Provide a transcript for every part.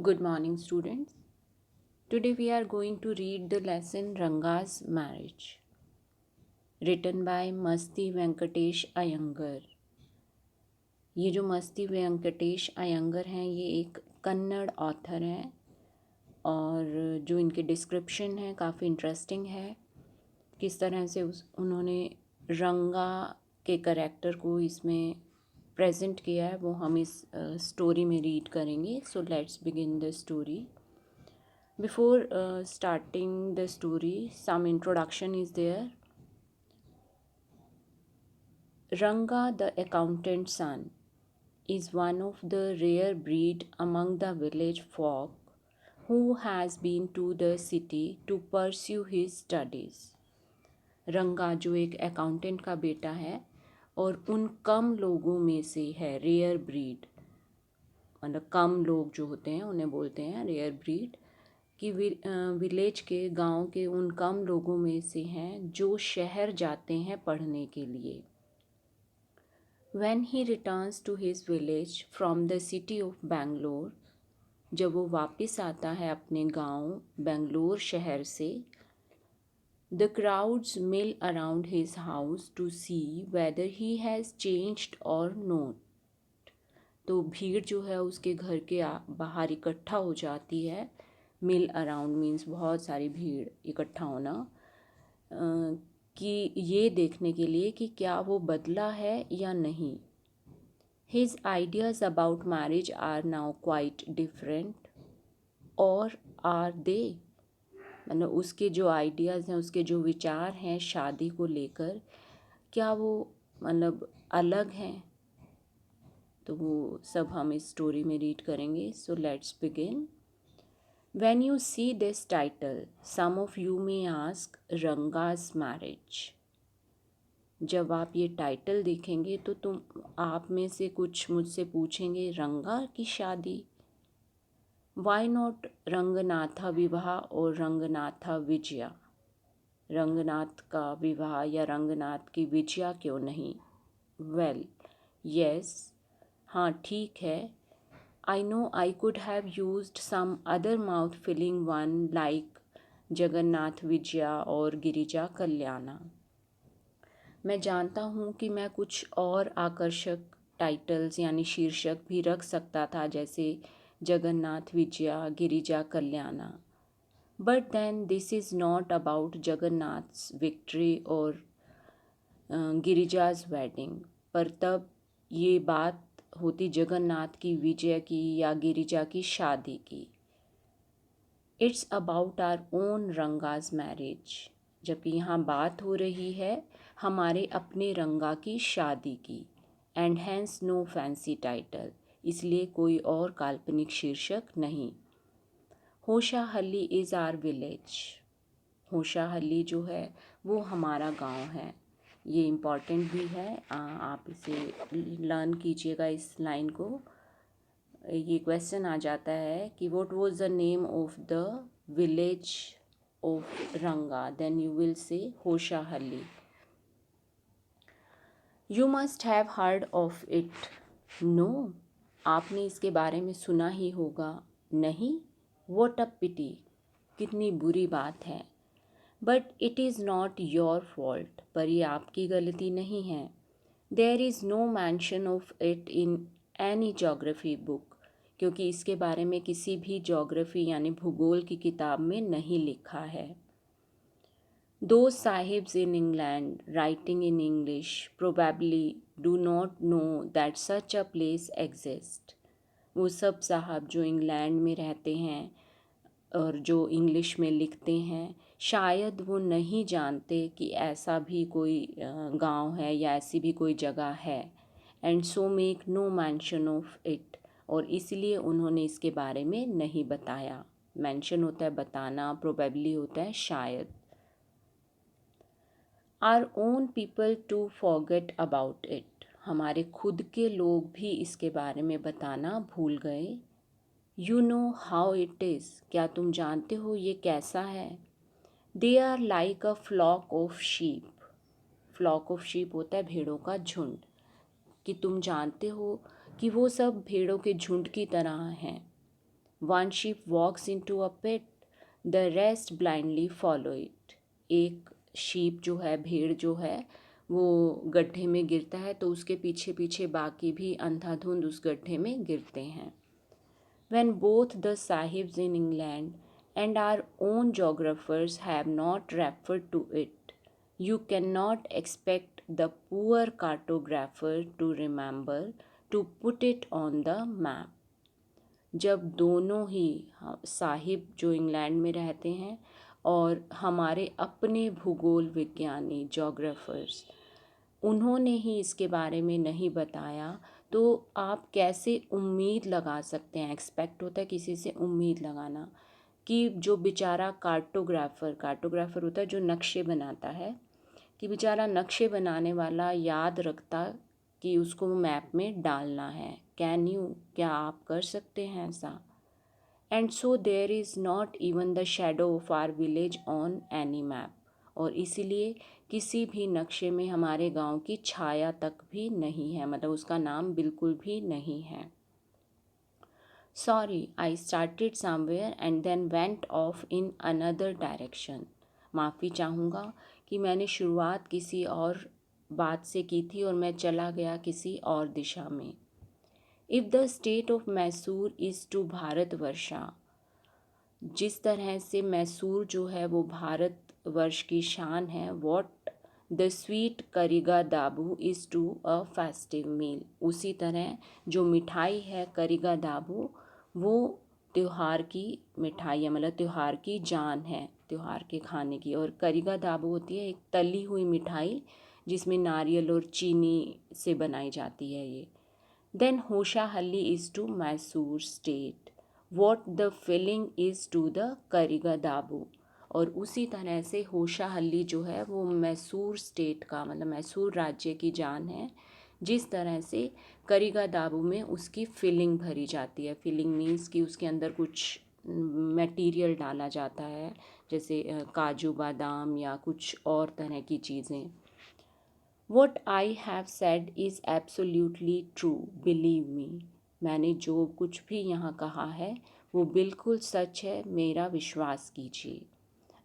Good morning, students. Today we are going to read the lesson Ranga's Marriage, written by Masti Venkatesh Iyengar. ये जो मस्ती वेंकटेश अयंगर हैं ये एक कन्नड़ ऑथर हैं और जो इनके डिस्क्रिप्शन है काफ़ी इंटरेस्टिंग है। किस तरह से उन्होंने रंगा के करेक्टर को इसमें प्रेजेंट किया है वो हम इस स्टोरी में रीड करेंगे। So let's begin the story. Before starting the story, some introduction is there. Ranga, the accountant's son, is one of the rare breed among the village folk who has been to the city to pursue his studies. रंगा जो एक accountant का बेटा है और उन कम लोगों में से है, रेयर ब्रीड, मतलब कम लोग जो होते हैं उन्हें बोलते हैं रेयर ब्रीड, कि विलेज के गांव के उन कम लोगों में से हैं जो शहर जाते हैं पढ़ने के लिए. When he returns to his village from the city of Bangalore, जब वो वापस आता है अपने गांव बेंगलोर शहर से, the crowds mill around his house to see whether he has changed or not. तो भीड़ जो है उसके घर के बाहर इकट्ठा हो जाती है. मिल अराउंड मीन्स बहुत सारी भीड़ इकट्ठा होना, कि ये देखने के लिए कि क्या वो बदला है या नहीं. His ideas about marriage are now quite different, और आर दे, मतलब उसके जो आइडियाज़ हैं, उसके जो विचार हैं शादी को लेकर, क्या वो मतलब अलग हैं. तो वो सब हम इस स्टोरी में रीड करेंगे. So let's begin. When you see this title, some of you may ask Ranga's marriage. जब आप ये टाइटल देखेंगे तो आप में से कुछ मुझसे पूछेंगे रंगा की शादी. Why not रंगनाथा विवाह और रंगनाथा विजया? रंगनाथ का विवाह या रंगनाथ की विजया क्यों नहीं? Well, yes, हाँ ठीक है. I know I could have used some other mouth-filling one like Jagannath Vijaya और गिरिजा कल्याणा. मैं जानता हूँ कि मैं कुछ और आकर्षक टाइटल्स यानी शीर्षक भी रख सकता था, जैसे जगन्नाथ विजया, गिरिजा कल्याणा. But then this is not about Jagannath's victory और गिरिजा's wedding. पर तब ये बात होती जगन्नाथ की विजय की या गिरिजा की शादी की. It's about our own Ranga's marriage, जबकि यहाँ बात हो रही है हमारे अपने रंगा की शादी की. And hence no fancy title, इसलिए कोई और काल्पनिक शीर्षक नहीं. Hosahalli is our village, Hosahalli जो है वो हमारा गांव है. ये इम्पॉर्टेंट भी है, आप इसे लर्न कीजिएगा इस लाइन को. ये क्वेश्चन आ जाता है कि what was the name of the village of Ranga, then you will say Hosahalli. You must have heard of it. No, आपने इसके बारे में सुना ही होगा. नहीं. व्हाट अ पिटी, कितनी बुरी बात है. But it is not your fault, पर ये आपकी गलती नहीं है. There is no mention of it in any geography book, क्योंकि इसके बारे में किसी भी जोग्राफी यानी भूगोल की किताब में नहीं लिखा है. दो sahibs in England writing in English probably do not know that such a place exist. वो सब साहब जो इंग्लैंड में रहते हैं और जो इंग्लिश में लिखते हैं, शायद वो नहीं जानते कि ऐसा भी कोई गांव है या ऐसी भी कोई जगह है. And so make no mention of it, और इसलिए उन्होंने इसके बारे में नहीं बताया. मेंशन होता है बताना, प्रोबेबली होता है शायद. Our own people to forget about it, हमारे खुद के लोग भी इसके बारे में बताना भूल गए. You know how it is, क्या तुम जानते हो ये कैसा है. They are like a flock of sheep, flock of sheep होता है भेड़ों का झुंड, कि तुम जानते हो कि वो सब भेड़ों के झुंड की तरह हैं. One sheep walks into a pit, the rest blindly follow it. एक शीप जो है, भेड़ जो है, वो गड्ढे में गिरता है तो उसके पीछे पीछे बाकी भी अंधाधुंध उस गड्ढे में गिरते हैं. When both the sahibs in England and our own geographers have not referred to it, you cannot expect the poor cartographer to remember to put it on the map. जब दोनों ही साहिब जो इंग्लैंड में रहते हैं और हमारे अपने भूगोल विज्ञानी जोग्राफर्स, उन्होंने ही इसके बारे में नहीं बताया, तो आप कैसे उम्मीद लगा सकते हैं. एक्सपेक्ट होता है किसी से उम्मीद लगाना, कि जो बेचारा कार्टोग्राफर होता है जो नक्शे बनाता है, कि बेचारा नक्शे बनाने वाला याद रखता कि उसको मैप में डालना है. क्या आप कर सकते हैं ऐसा. And so there is not even the shadow of our village on any map. और इसीलिए किसी भी नक्शे में हमारे गांव की छाया तक भी नहीं है, मतलब उसका नाम बिल्कुल भी नहीं है. Sorry, I started somewhere and then went off in another direction. माफ़ी चाहूँगा कि मैंने शुरुआत किसी और बात से की थी और मैं चला गया किसी और दिशा में. If the state of Mysore is to Bharatavarsha, जिस तरह से मैसूर जो है वो भारतवर्ष की शान है, वॉट द स्वीट करिगा दाबू इज़ टू अ फेस्टिव मील, उसी तरह जो मिठाई है करिगा दाबू, वो त्यौहार की मिठाई है, मतलब त्यौहार की जान है, त्यौहार के खाने की. और करिगा दाबू होती है एक तली हुई मिठाई जिसमें नारियल और चीनी से बनाई जाती है ये. Then Hosahalli is to Mysore state what the feeling is to the karigadabu. और उसी तरह से होशाहल्ली जो है वो मैसूर स्टेट का, मतलब मैसूर राज्य की जान है, जिस तरह से करिगा दाबू में उसकी फिलिंग भरी जाती है. फिलिंग मीन्स कि उसके अंदर कुछ मटेरियल डाला जाता है, जैसे काजू बादाम या कुछ और तरह की चीज़ें. What I have said is absolutely true, believe me. मैंने जो कुछ भी यहाँ कहा है वो बिल्कुल सच है, मेरा विश्वास कीजिए.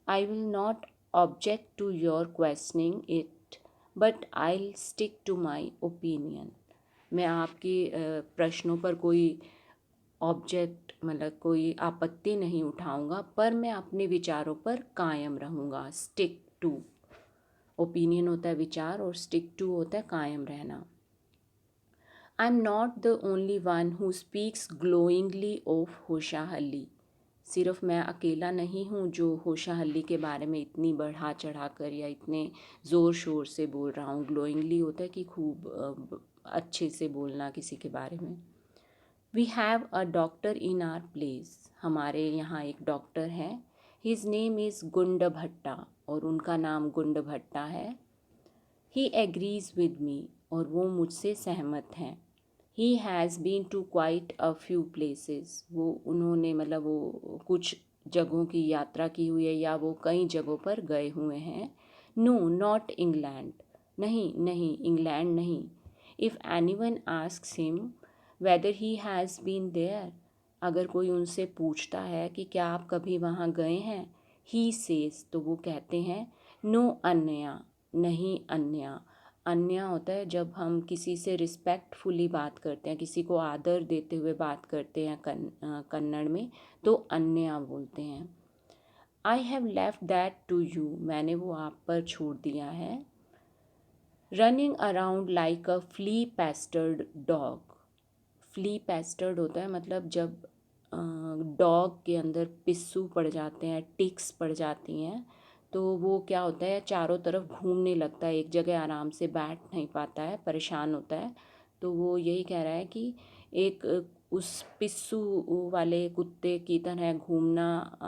I will not object to your questioning it, but I'll stick to my opinion. मैं आपके प्रश्नों पर कोई ऑब्जेक्ट, मतलब कोई आपत्ति नहीं उठाऊंगा, पर मैं अपने विचारों पर कायम रहूँगा. स्टिक टू, ओपिनियन होता है विचार और स्टिक टू होता है कायम रहना. I am not the only one who speaks glowingly of Hoshahalli. सिर्फ मैं अकेला नहीं हूँ जो होशाहल्ली के बारे में इतनी बढ़ा चढ़ा कर या इतने ज़ोर शोर से बोल रहा हूँ. ग्लोइंगली होता है कि खूब अच्छे से बोलना किसी के बारे में. We have a doctor in our place. हमारे यहाँ एक डॉक्टर है. हिज नेम इज़ गुंड भट्टा, और उनका नाम गुंड भट्टा है. ही एग्रीज विद मी, और वो मुझसे सहमत हैं. He has been to quite a few places. वो उन्होंने, मतलब वो कुछ जगहों की यात्रा की हुई है या वो कई जगहों पर गए हुए हैं. No not England. नहीं नहीं, इंग्लैंड नहीं. If anyone asks him whether he has been there, अगर कोई उनसे पूछता है कि क्या आप कभी वहाँ गए हैं, ही सेज, तो वो कहते हैं नो अन्या, नहीं अन्या. अन्या होता है जब हम किसी से रिस्पेक्टफुली बात करते हैं, किसी को आदर देते हुए बात करते हैं कन्नड़ में, तो अन्या बोलते हैं. I have left that to you, मैंने वो आप पर छोड़ दिया है. Running around like a flea pestered dog. Flea pestered होता है मतलब जब डॉग के अंदर पिस्सू पड़ जाते हैं, टिक्स पड़ जाती हैं, तो वो क्या होता है, चारों तरफ घूमने लगता है, एक जगह आराम से बैठ नहीं पाता है, परेशान होता है. तो वो यही कह रहा है कि एक उस पिस्सू वाले कुत्ते की तरह घूमना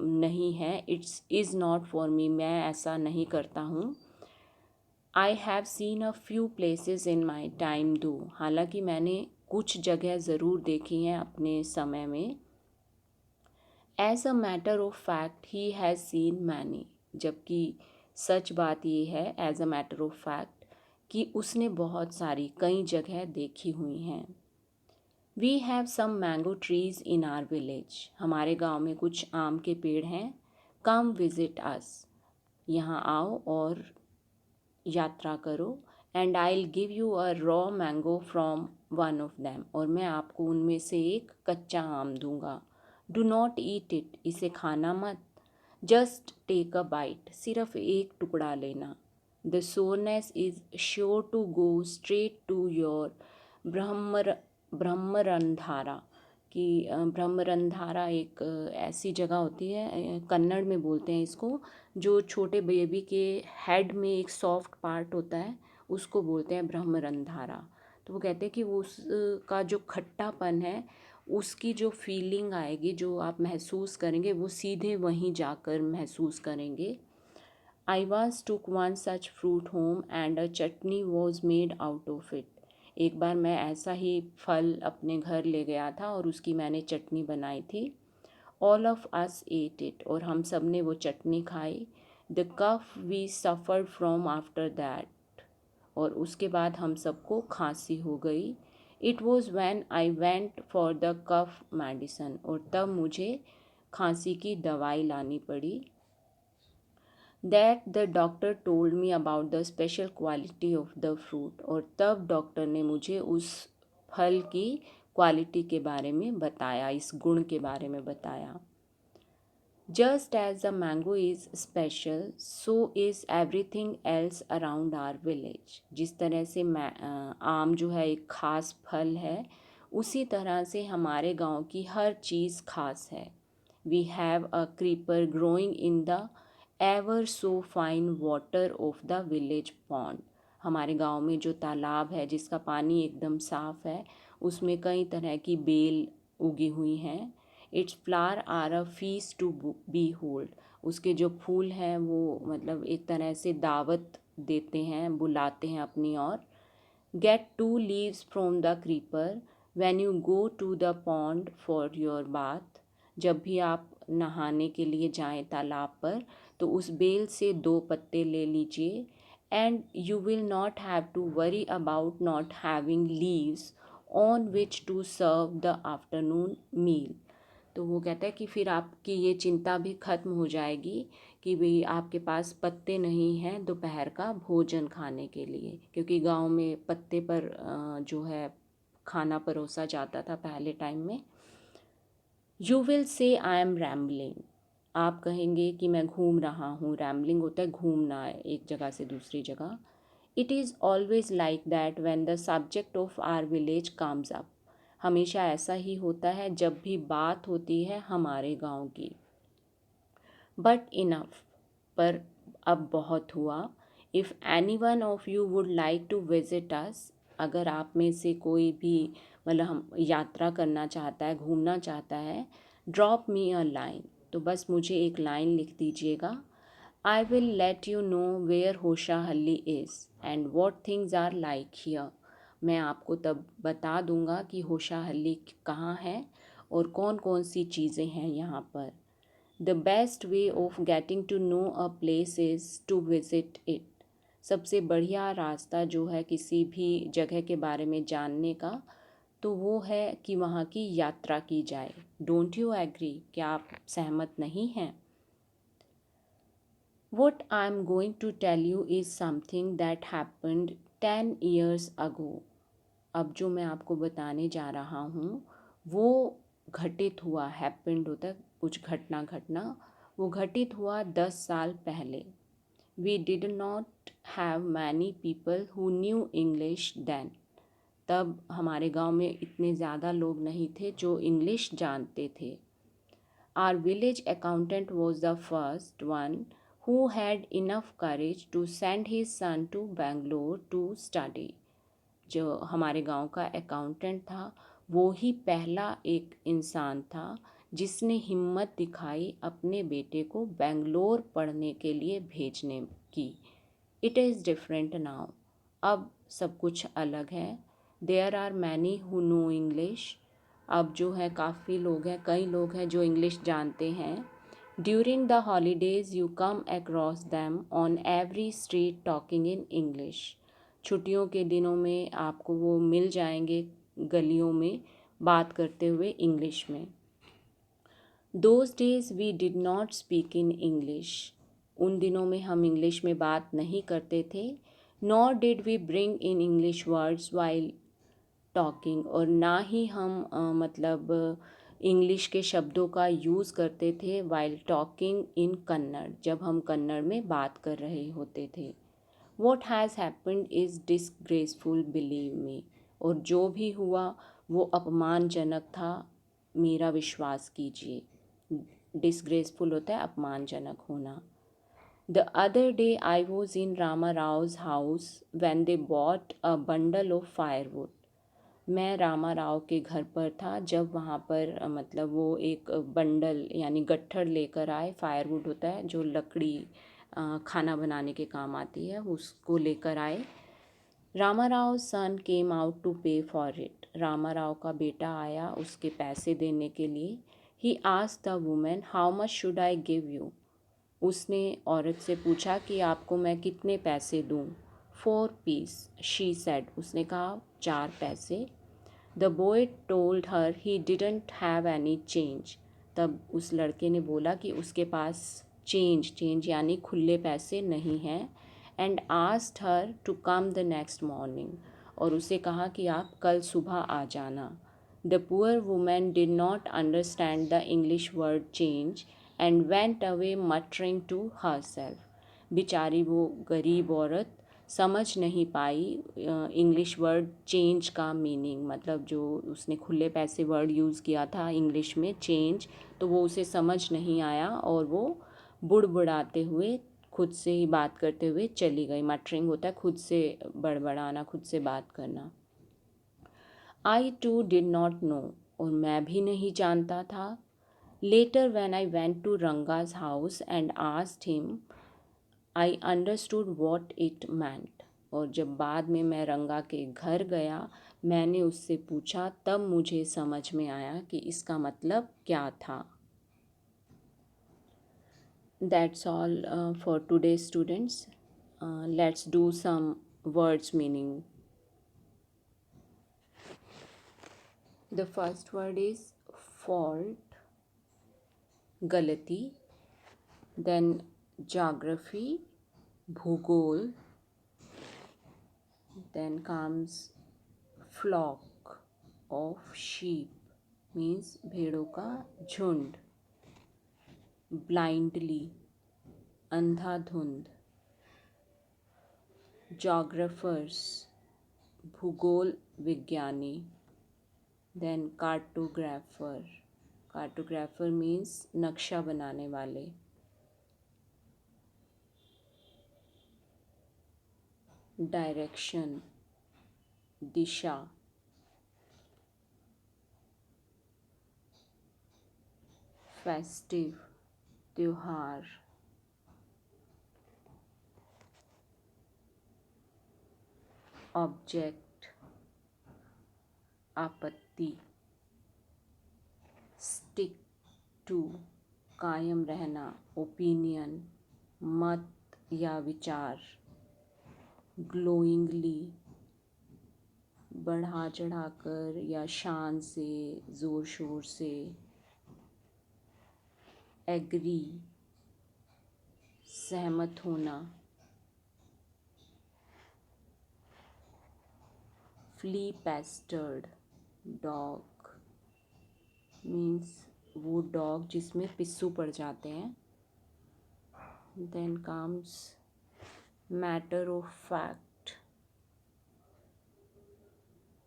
नहीं है. It's is not for me, मैं ऐसा नहीं करता हूँ. I have seen a few places in my time दो, हालांकि मैंने कुछ जगह ज़रूर देखी हैं अपने समय में. As a matter of fact he has seen many, जबकि सच बात ये है as a matter of fact कि उसने बहुत सारी कई जगह देखी हुई हैं. We have some mango trees in our village, हमारे गांव में कुछ आम के पेड़ हैं। कम विजिट अस, यहाँ आओ और यात्रा करो। And I will give you a raw mango from one of them, और मैं आपको उनमें से एक कच्चा आम दूंगा। डू नॉट ईट इट, इसे खाना मत। जस्ट टेक अ बाइट, सिर्फ एक टुकड़ा लेना। The soreness is sure to go straight to your brahmarandhra, कि ब्रह्मरंधारा एक ऐसी जगह होती है, कन्नड़ में बोलते हैं इसको, जो छोटे बेबी के हेड में एक सॉफ्ट पार्ट होता है, उसको बोलते हैं ब्रह्मरंधारा। तो वो कहते हैं कि उसका जो खट्टापन है, उसकी जो फीलिंग आएगी, जो आप महसूस करेंगे, वो सीधे वहीं जाकर महसूस करेंगे। I was took one such fruit home and a chutney was made out of it. एक बार मैं ऐसा ही फल अपने घर ले गया था और उसकी मैंने चटनी बनाई थी। All of us ate it, और हम सब ने वो चटनी खाई। The cough we suffered from after that, और उसके बाद हम सबको खांसी हो गई। It was when I went for the cough medicine, और तब मुझे खांसी की दवाई लानी पड़ी। That the doctor told me about the special quality of the fruit, और तब डॉक्टर ने मुझे उस फल की क्वालिटी के बारे में बताया, इस गुण के बारे में बताया। Just as the mango is special, so is everything else around our village. जिस तरह से आम जो है एक ख़ास फल है, उसी तरह से हमारे गांव की हर चीज़ खास है। We have a creeper growing in the ever so fine water of the village pond. हमारे गांव में जो तालाब है, जिसका पानी एकदम साफ़ है, उसमें कई तरह की बेल उगी हुई हैं। Its flower are a feast to behold, उसके जो फूल हैं वो मतलब एक तरह से दावत देते हैं, बुलाते हैं अपनी ओर। Get two leaves from the creeper when you go to the pond for your bath, जब भी आप नहाने के लिए जाएं तालाब पर, तो उस बेल से 2 पत्ते ले लीजिए। And you will not have to worry about not having leaves on which to serve the afternoon meal. तो वो कहता है कि फिर आपकी ये चिंता भी ख़त्म हो जाएगी कि भाई आपके पास पत्ते नहीं हैं दोपहर का भोजन खाने के लिए, क्योंकि गांव में पत्ते पर जो है खाना परोसा जाता था पहले टाइम में। यू विल से आई एम रैम्बलिंग, आप कहेंगे कि मैं घूम रहा हूँ। रैम्बलिंग होता है घूमना एक जगह से दूसरी जगह। It is always like that when the subject of our village comes up, हमेशा ऐसा ही होता है जब भी बात होती है हमारे गांव की। बट इनफ, पर अब बहुत हुआ। If anyone of you would like to visit us, अगर आप में से कोई भी मतलब हम यात्रा करना चाहता है, घूमना चाहता है, ड्रॉप मी अ लाइन, तो बस मुझे एक लाइन लिख दीजिएगा। I will let you know where Hoshahalli is and what things are like here, मैं आपको तब बता दूंगा कि होशाहल्ली कहाँ है और कौन कौन सी चीज़ें हैं यहाँ पर। The best way of getting to know a place is to visit it, सबसे बढ़िया रास्ता जो है किसी भी जगह के बारे में जानने का, तो वो है कि वहाँ की यात्रा की जाए। डोंट यू एग्री, क्या आप सहमत नहीं हैं? What I am going to tell you is something that happened 10 years ago. अब जो मैं आपको बताने जा रहा हूँ वो घटित हुआ, हैपेंड होता है कुछ घटना, वो घटित हुआ 10 साल पहले। We did not have many people who knew English then. तब हमारे गांव में इतने ज़्यादा लोग नहीं थे जो इंग्लिश जानते थे। Our village accountant was the first one who had enough courage to send his son to Bangalore to study. जो हमारे गांव का अकाउंटेंट था, वो ही पहला एक इंसान था जिसने हिम्मत दिखाई अपने बेटे को बेंगलोर पढ़ने के लिए भेजने की। इट इज़ डिफरेंट नाउ, अब सब कुछ अलग है। There are many who know English, अब जो है काफ़ी लोग हैं, कई लोग हैं जो इंग्लिश जानते हैं। During the holidays you come across them on every street talking in English, छुट्टियों के दिनों में आपको वो मिल जाएंगे गलियों में बात करते हुए इंग्लिश में। Those days we did not speak in English, उन दिनों में हम इंग्लिश में बात नहीं करते थे। Nor did we bring in English words while talking, और ना ही हम मतलब इंग्लिश के शब्दों का यूज़ करते थे वाइल टॉकिंग इन कन्नड़, जब हम कन्नड़ में बात कर रहे होते थे। What has happened is disgraceful believe me, और जो भी हुआ वो अपमानजनक था, मेरा विश्वास कीजिए। डिसग्रेसफुल होता है अपमानजनक होना। The other day I was in Rama Rao's house when they bought a bundle of firewood. मैं रामा राव के घर पर था जब वहाँ पर मतलब वो एक बंडल यानी गट्ठर लेकर आए। फायरवुड होता है जो लकड़ी खाना बनाने के काम आती है, उसको लेकर आए। रामा राव सन केम आउट टू पे फॉर इट, रामा राव का बेटा आया उसके पैसे देने के लिए। He asked the women how much should I give you, उसने औरत से पूछा कि आपको मैं कितने पैसे दूं। 4 पीस, शी सेड, उसने कहा 4 पैसे। The boy told her he didn't have any change, तब उस लड़के ने बोला कि उसके पास चेंज यानी खुले पैसे नहीं हैं। And asked her to come the next morning, और उसे कहा कि आप कल सुबह आ जाना। The poor women did not understand the English word change and went away muttering to her self, बेचारी वो गरीब औरत समझ नहीं पाई इंग्लिश वर्ड चेंज का मीनिंग, मतलब जो उसने खुले पैसे वर्ड यूज़ किया था इंग्लिश में चेंज, तो वो उसे समझ नहीं आया और वो बुड़बुड़ाते हुए खुद से ही बात करते हुए चली गई। मटरिंग होता है खुद से बड़बड़ाना, खुद से बात करना। I too did not know, और मैं भी नहीं जानता था। Later when I went to Ranga's house and asked him I understood what it meant, और जब बाद में मैं रंगा के घर गया मैंने उससे पूछा, तब मुझे समझ में आया कि इसका मतलब क्या था। That's all for today students. Let's do some words meaning. The first word is fault, गलती। देन ज्योग्राफी, भूगोल। Then comes flock of sheep, means भेड़ों का झुंड। blindly, अंधाधुंध। geographers, भूगोल विज्ञानी। then cartographer, cartographer means नक्शा बनाने वाले। डायरेक्शन, दिशा। फेस्टिव, त्योहार। ऑब्जेक्ट, आपत्ति। स्टिक टू, कायम रहना, ओपिनियन, मत या विचार। ग्लोइंगली, बढ़ा चढ़ाकर या शान से, ज़ोर शोर से। एग्री, सहमत होना। फ्ली पेस्टर्ड डॉग, मीन्स वो डॉग जिसमें पिस्सू पड़ जाते हैं। Then comes matter of fact,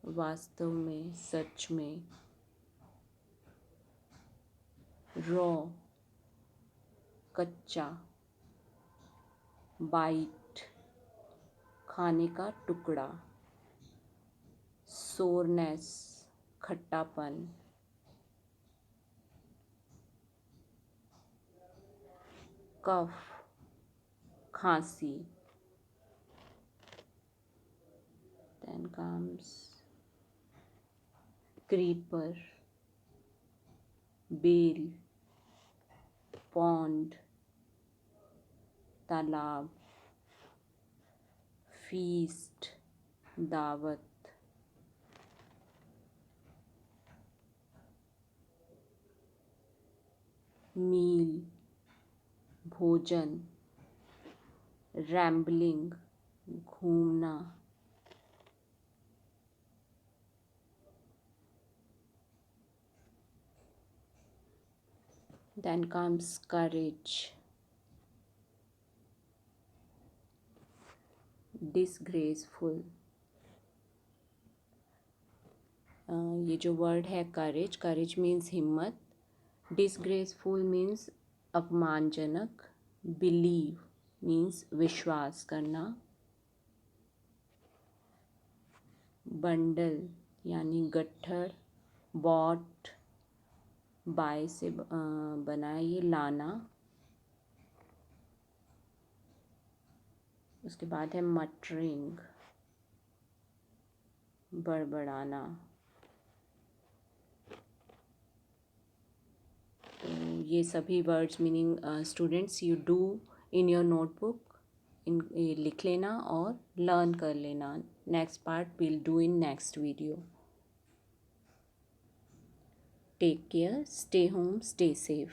वास्तव में, सच में। रॉ, कच्चा। बाइट, खाने का टुकड़ा। सोरनेस, खट्टापन। कफ, खांसी। देन कम्स क्रीपर, बेल, पॉन्ड, तालाब। फीस्ट, दावत। मील भोजन, रैम्बलिंग घूमना, then comes courage, disgraceful। ये जो वर्ड है करेज, करेज मीन्स हिम्मत, डिसग्रेसफुल मीन्स अपमानजनक, बिलीव मीन्स विश्वास करना, बंडल यानी गट्ठर, बॉट बाय से बना है ये लाना, उसके बाद है मटरिंग बड़बड़ाना। तो ये सभी words meaning students you do in your notebook, इन लिख लेना और लर्न कर लेना। Next part will do in next video. Take care, stay home, stay safe.